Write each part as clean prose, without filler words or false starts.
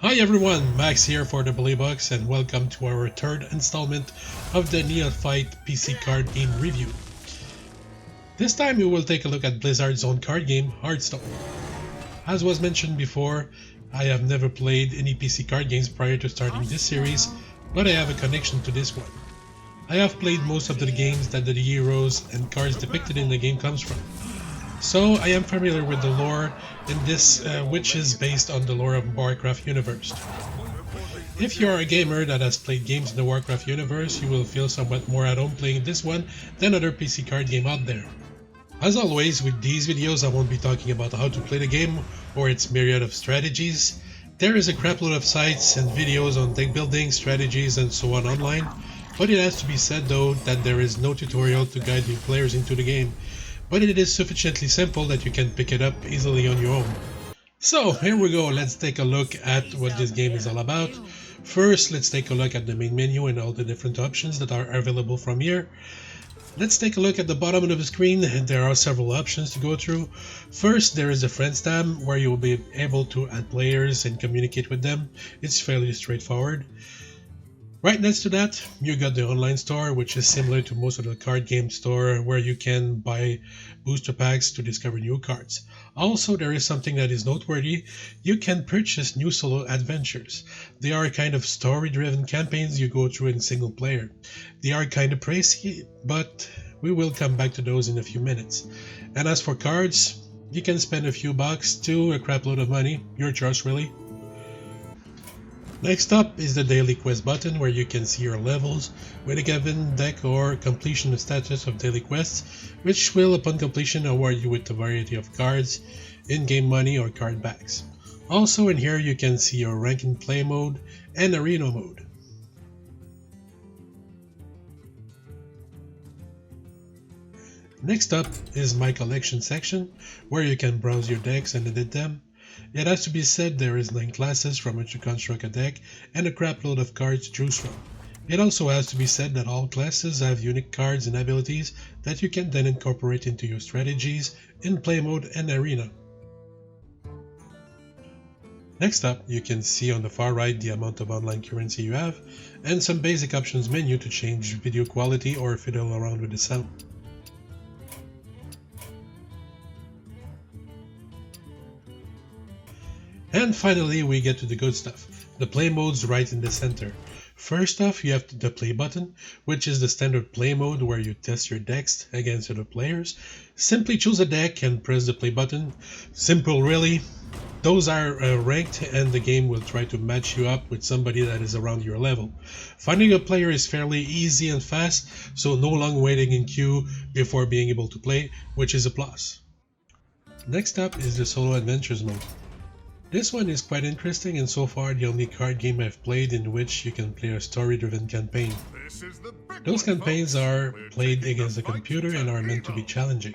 Hi everyone, Max here for the Bullybox and welcome to our third installment of the Neophyte PC card game review. This time we will take a look at Blizzard's own card game, Hearthstone. As was mentioned before, I have never played any PC card games prior to starting this series, but I have a connection to this one. I have played most of the games that the heroes and cards depicted in the game comes from. So I am familiar with the lore in this, which is based on the lore of Warcraft universe. If you are a gamer that has played games in the Warcraft universe, you will feel somewhat more at home playing this one than other PC card game out there. As always, with these videos I won't be talking about how to play the game or its myriad of strategies. There is a crapload of sites and videos on deck building, strategies and so on online, but it has to be said though that there is no tutorial to guide new players into the game. But it is sufficiently simple that you can pick it up easily on your own. So here we go, let's take a look at what this game is all about. First, let's take a look at the main menu and all the different options that are available from here. Let's take a look at the bottom of the screen. There are several options to go through. First, there is the Friends tab where you will be able to add players and communicate with them. It's fairly straightforward. Right next to that, you got the online store, which is similar to most of the card game store where you can buy booster packs to discover new cards. Also, there is something that is noteworthy. You can purchase new solo adventures. They are kind of story-driven campaigns you go through in single player. They are kind of pricey, but we will come back to those in a few minutes. And as for cards, you can spend a few bucks to a crapload of money, your choice really. Next up is the daily quest button where you can see your levels with a given deck or completion status of daily quests, which will upon completion award you with a variety of cards, in-game money or card backs. Also in here you can see your rank and play mode and arena mode. Next up is my collection section where you can browse your decks and edit them. It has to be said there is 9 classes from which to construct a deck and a crapload of cards to choose from. It also has to be said that all classes have unique cards and abilities that you can then incorporate into your strategies in play mode and arena. Next up, you can see on the far right the amount of online currency you have and some basic options menu to change video quality or fiddle around with the sound. And finally we get to the good stuff, the play modes right in the center. First off you have the play button, which is the standard play mode where you test your decks against other players. Simply choose a deck and press the play button. Simple really. Those are ranked and the game will try to match you up with somebody that is around your level. Finding a player is fairly easy and fast, so no long waiting in queue before being able to play, which is a plus. Next up is the solo adventures mode. This one is quite interesting and so far the only card game I've played in which you can play a story-driven campaign. Those campaigns are played against the computer and are meant to be challenging.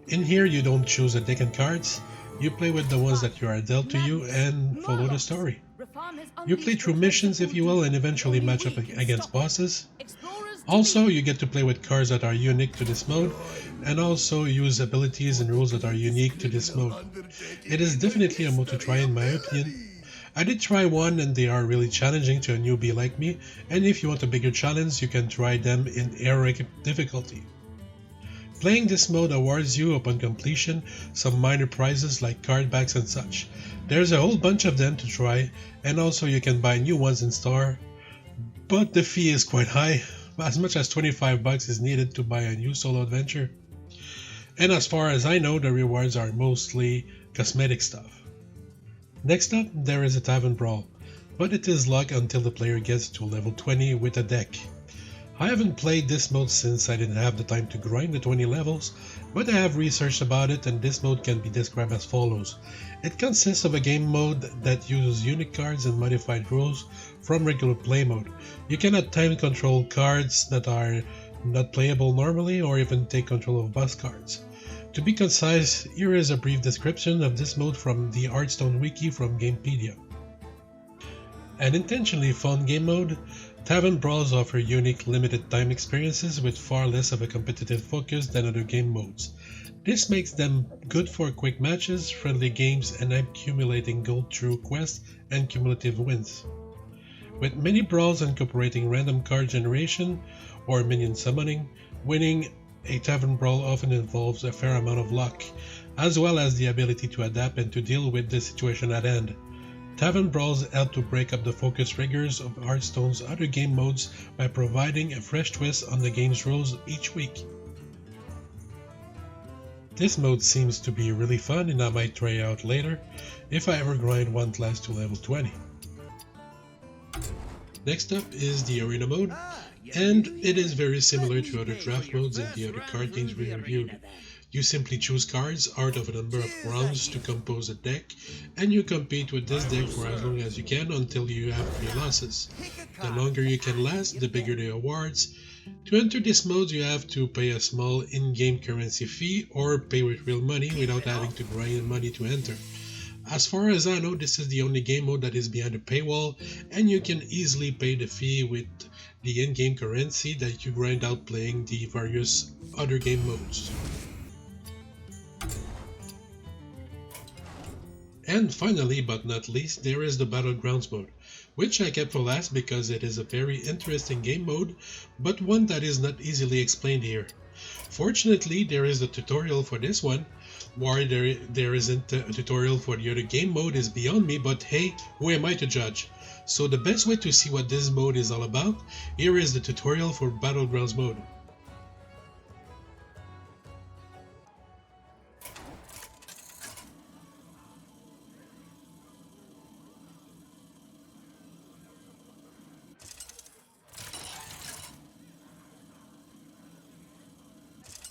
In here you don't choose a deck and cards, you play with the ones that you are dealt to you and follow the story. You play through missions if you will and eventually match up against bosses. Also, you get to play with cards that are unique to this mode, and also use abilities and rules that are unique to this mode. It is definitely a mode to try in my opinion. I did try one and they are really challenging to a newbie like me, and if you want a bigger challenge you can try them in heroic difficulty. Playing this mode awards you upon completion some minor prizes like card backs and such. There's a whole bunch of them to try, and also you can buy new ones in store, but the fee is quite high. As much as 25 bucks is needed to buy a new solo adventure. And as far as I know, the rewards are mostly cosmetic stuff. Next up, there is a Tavern Brawl, but it is locked until the player gets to level 20 with a deck. I haven't played this mode since I didn't have the time to grind the 20 levels, but I have researched about it and this mode can be described as follows. It consists of a game mode that uses unique cards and modified rules from regular play mode. You cannot time control cards that are not playable normally or even take control of boss cards. To be concise, here is a brief description of this mode from the Hearthstone wiki from Gamepedia. An intentionally fun game mode, Tavern brawls offer unique limited time experiences with far less of a competitive focus than other game modes. This makes them good for quick matches, friendly games, and accumulating gold through quests and cumulative wins. With many brawls incorporating random card generation or minion summoning, winning a tavern brawl often involves a fair amount of luck, as well as the ability to adapt and to deal with the situation at hand. Tavern brawls help to break up the focus rigors of Hearthstone's other game modes by providing a fresh twist on the game's rules each week. This mode seems to be really fun and I might try out later if I ever grind one class to level 20. Next up is the Arena mode, and it is very similar to other draft modes and the other card games we reviewed. You simply choose cards out of a number of rounds to compose a deck, and you compete with this deck for as long as you can until you have 3 losses. The longer you can last, the bigger the awards. To enter this mode, you have to pay a small in-game currency fee or pay with real money without having to grind money to enter. As far as I know, this is the only game mode that is behind a paywall, and you can easily pay the fee with the in-game currency that you grind out playing the various other game modes. And finally, but not least, there is the Battlegrounds mode, which I kept for last because it is a very interesting game mode, but one that is not easily explained here. Fortunately, there is a tutorial for this one. Why there isn't a tutorial for the other game mode is beyond me, but hey, who am I to judge? So the best way to see what this mode is all about, here is the tutorial for Battlegrounds mode.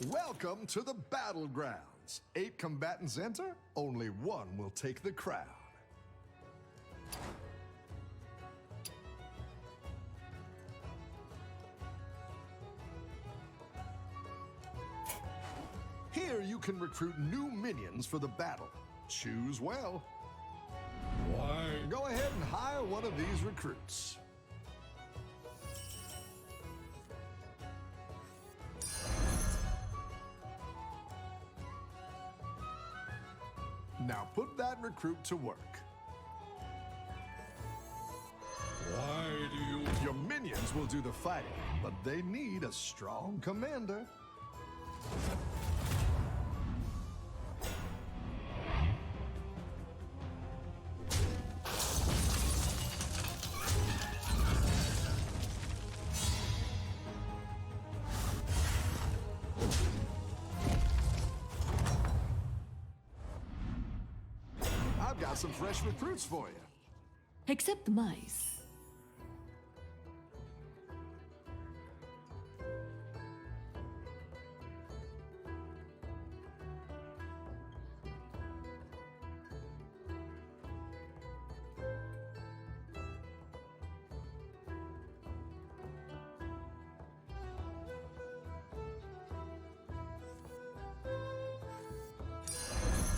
Welcome to the Battlegrounds. 8 combatants enter, only one will take the crown. Here you can recruit new minions for the battle. Choose well. Why? Go ahead and hire one of these recruits. Now put that recruit to work. Why do you... Your minions will do the fighting, but they need a strong commander. I've got some fresh recruits for you. Except the mice.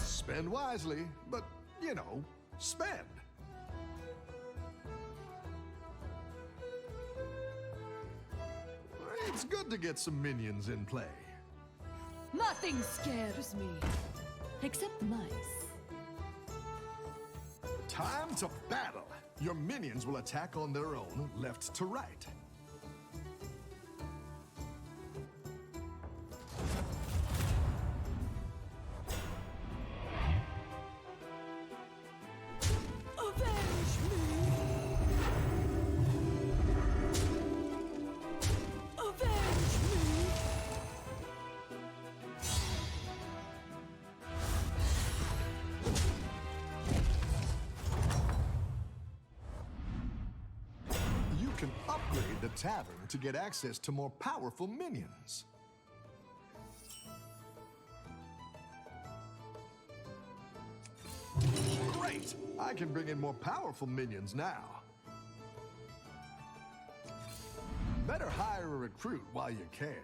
Spend wisely, but, you know, spend. It's good to get some minions in play. Nothing scares me. Except the mice. Time to battle. Your minions will attack on their own, left to right. You can upgrade the tavern to get access to more powerful minions. Great! I can bring in more powerful minions now. Better hire a recruit while you can.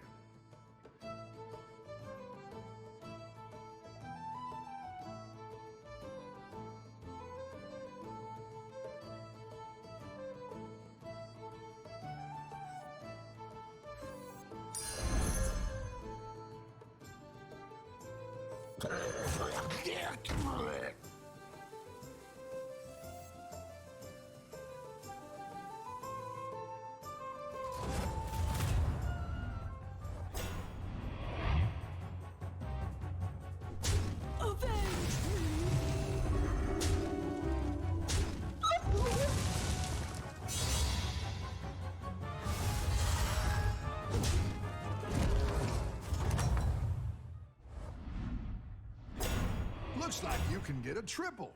Looks like you can get a triple.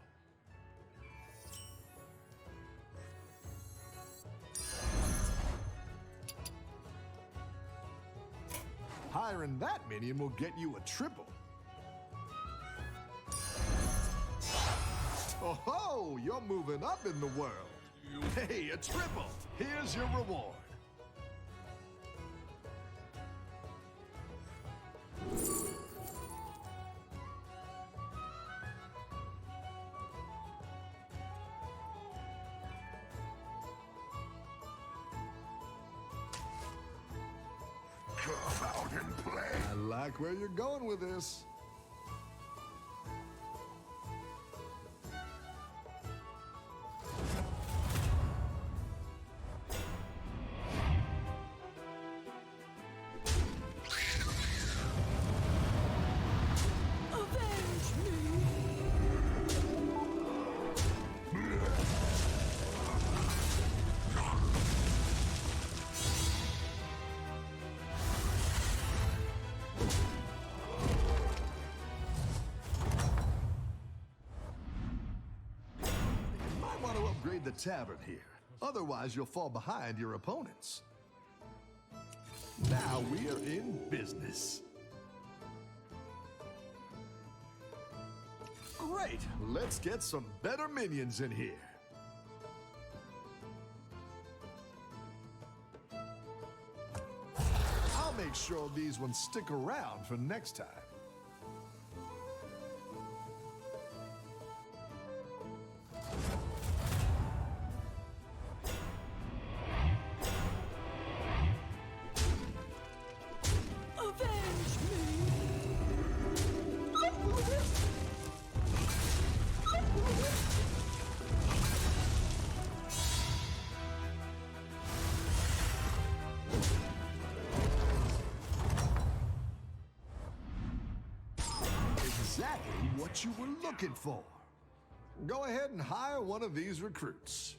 Hiring that minion will get you a triple. Oh ho! You're moving up in the world. Hey, a triple. Here's your reward. Come out and play. I like where you're going with this. The tavern here. Otherwise, you'll fall behind your opponents. Now we are in business. Great! Let's get some better minions in here. I'll make sure these ones stick around for next time. Exactly what you were looking for. Go ahead and hire one of these recruits.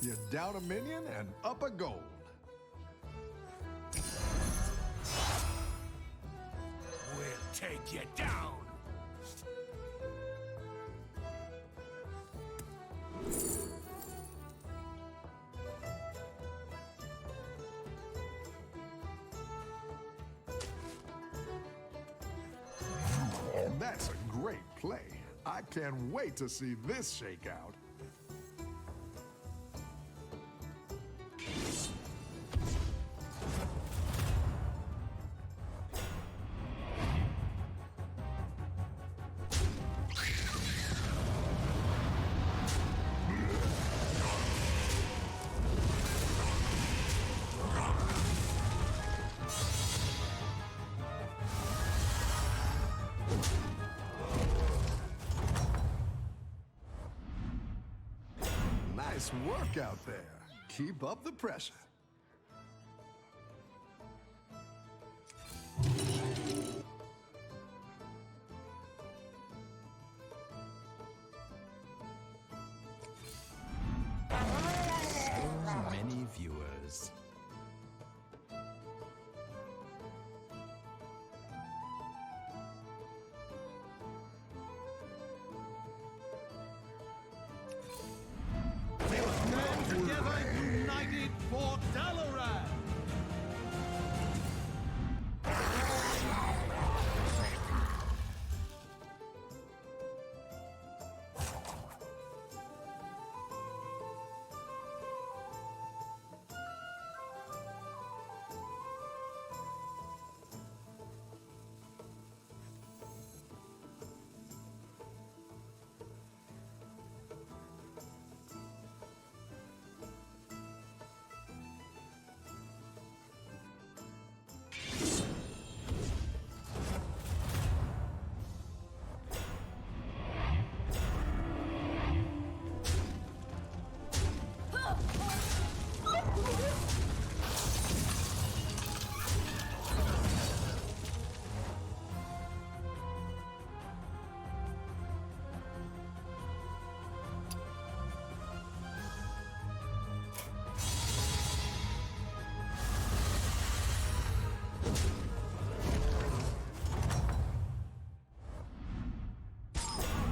You're down a minion and up a gold. Take you down! That's a great play. I can't wait to see this shake out. Nice work out there. Keep up the pressure. So many viewers. Together, united, fought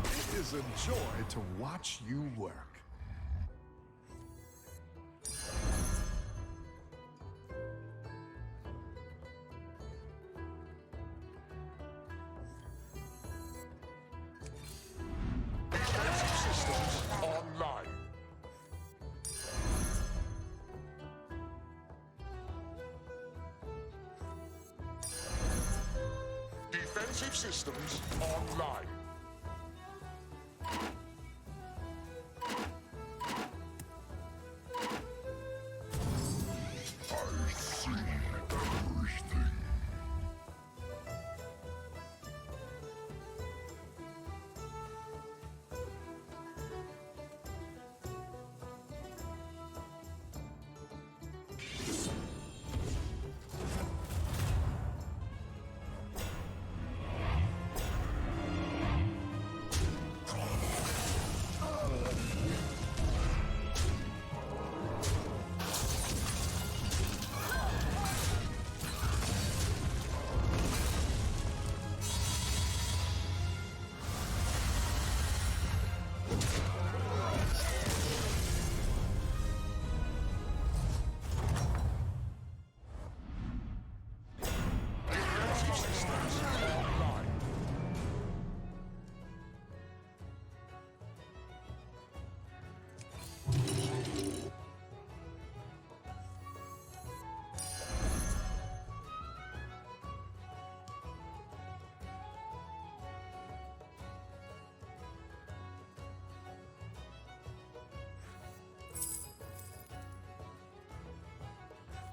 It is a joy to watch you work. Systems online. Defensive systems online. I see everything.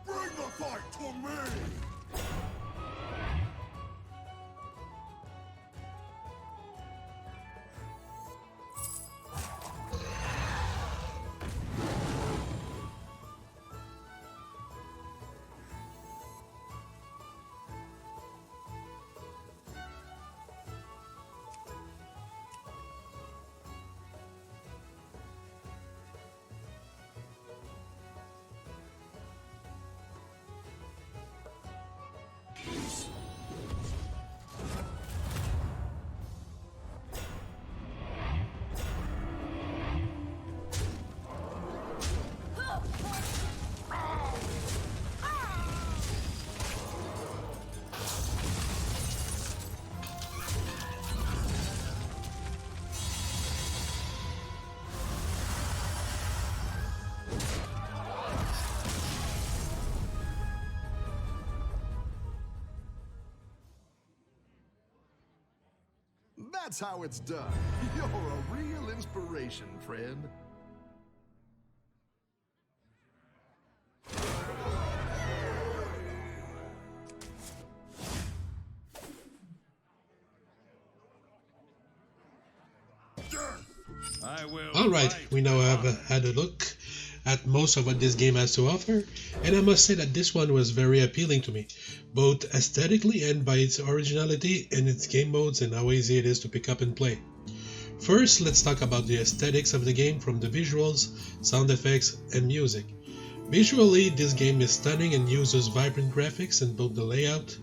Bring the fight to me! That's how it's done. You're a real inspiration, friend. Alright, we now have had a look at most of what this game has to offer, and I must say that this one was very appealing to me, both aesthetically and by its originality and its game modes and how easy it is to pick up and play. First, let's talk about the aesthetics of the game, from the visuals, sound effects, and music. Visually, this game is stunning and uses vibrant graphics in both the layout,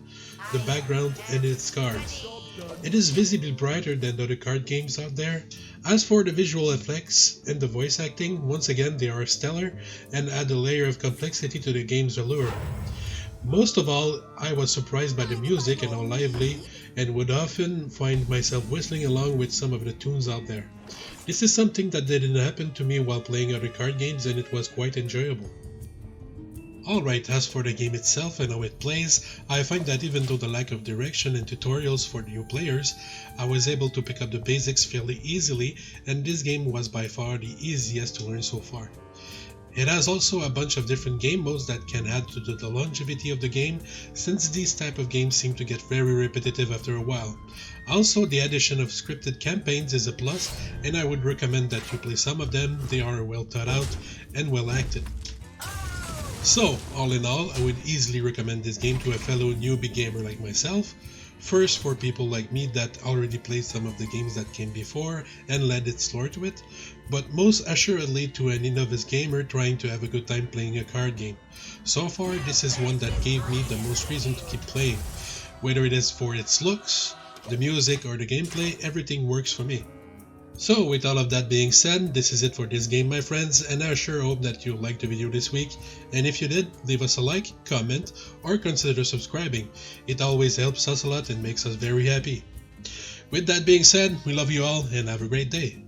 the background, and its cards. It is visibly brighter than the other card games out there. As for the visual effects and the voice acting, once again they are stellar and add a layer of complexity to the game's allure. Most of all, I was surprised by the music and how lively, and would often find myself whistling along with some of the tunes out there. This is something that didn't happen to me while playing other card games, and it was quite enjoyable. Alright, as for the game itself and how it plays, I find that even though the lack of direction and tutorials for new players, I was able to pick up the basics fairly easily, and this game was by far the easiest to learn so far. It has also a bunch of different game modes that can add to the longevity of the game, since these type of games seem to get very repetitive after a while. Also, the addition of scripted campaigns is a plus, and I would recommend that you play some of them. They are well thought out and well acted. So, all in all, I would easily recommend this game to a fellow newbie gamer like myself. First, for people like me that already played some of the games that came before and led its lore to it, but most assuredly to any novice gamer trying to have a good time playing a card game. So far, this is one that gave me the most reason to keep playing. Whether it is for its looks, the music, or the gameplay, everything works for me. So with all of that being said, this is it for this game, my friends, and I sure hope that you liked the video this week, and if you did, leave us a like, comment, or consider subscribing. It always helps us a lot and makes us very happy. With that being said, we love you all and have a great day.